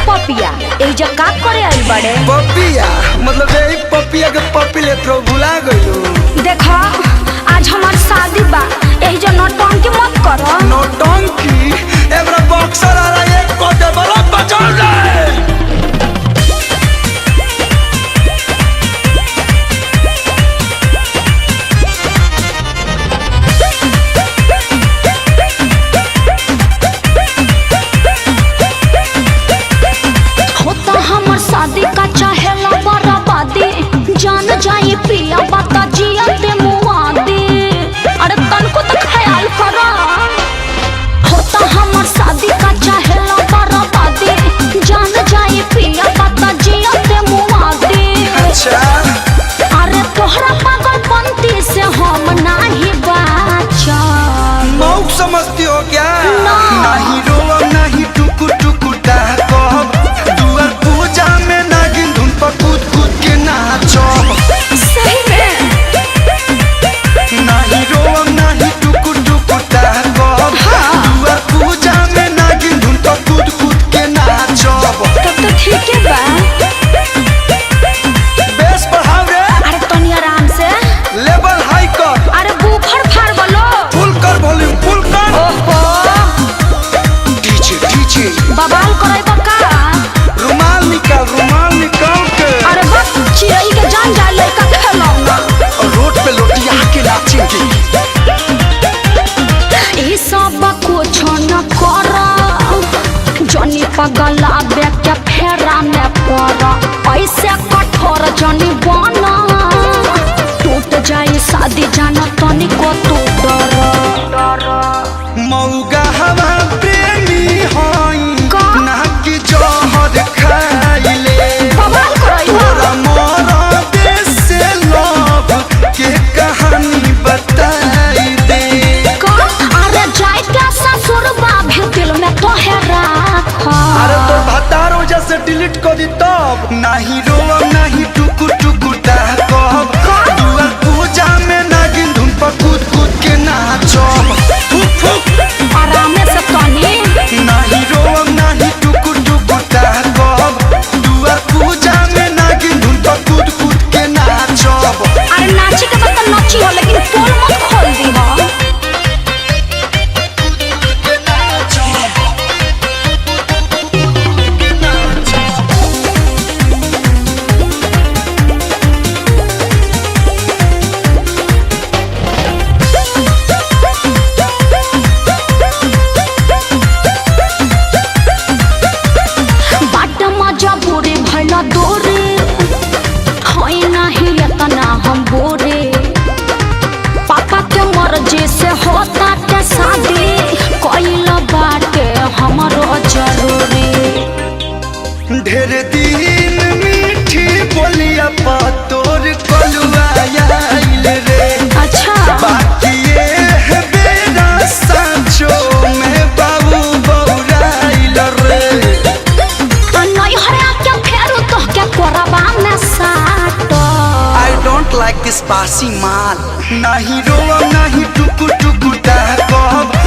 पपिया ए जो का करे आई बड़े पपिया मतलब यही पपिया के पपी ले तो भुला गइलो। देखो आज हमार शादी बा ए जो नौटंकी मत करो। नौटंकी एबरा बॉक्सर आ रहा है कोटे बड़ा बचा ले। शादी का चाहेला बराबादी जान जाए पिया बता जिया ते मुआदी। अरे तनको तो ख्याल करो होता हमर शादी का चाहेला बराबादी जान जाए पिया बता जिया ते मुआदी। अच्छा अरे तोहरा पागलपंती से हम नहीं बाचा। मौक समझती हो क्या? नहीं रोवा नहीं टुकु टुकु डाकब दुआर पूजा में नागिन धुन पर कूद कूद के नाचो। सही में नहीं रोवा नहीं टुकु टुकु डाकब दुआर पूजा में नागिन धुन पर कूद कूद के नाचो। तब तो ठीक है बा। बेस बढ़ाओ रे। अरे तनी आराम से लेवल हाई कर। अरे बूफर फाड़ बोलो फुल कर वॉल्यूम फुल कर। ओहो डीजे डीजे बवाल करे बका। रुमाल निकाल के। अरे बस चिड़ै के जान जाए लड़का खेलौना और रोड पे लोटिया के नाचेंगे। ई सब कुछ न कर जनी पगला बेके फेरा में पड़ ऐसे कठोर जनी बना टूट जाए शादी जाना तनी को तू डर। मौगा हवा प्रेमी होई का? ना कि जहर खाइले बवाल करई तोरा मोरा देश से लव के कहानी बताई दे। का? अरे जाए क्या ससुरबा भी दिल में तो है राखा। अरे तो भतार वजह से डिलीट कर दी तब नहीं रोवा नहीं टुकु टुकु डाकब दुआर पूजा में नागिन धुन पर कूद कूद के नाचो। फुक फुक आराम से तनी नहीं रोवा नहीं टुकु टुकु डाकब दुआर पूजा में नागिन धुन पर कूद कूद के नाचो। अरे नाची के बाद तो नाची हो लेकिन पोल मत खोल दी हो। बाट मजा बुरे भला दोरे होई नहीं इतना हम बोरे पापा के मर्जी से होता के शादी कोइला बाटे हमरो जरूरी। ढेर दिन मीठी बोलिया पा तोर कलुआ आइल रे। अच्छा बाकी ये है बेरा सांचो में बाबू बौराइल रे। नहीं हरा के फेरू तो के कोरबा में साटो। I don't like this बासी माल। नहीं रोवा नहीं टुकु टुकु डाकब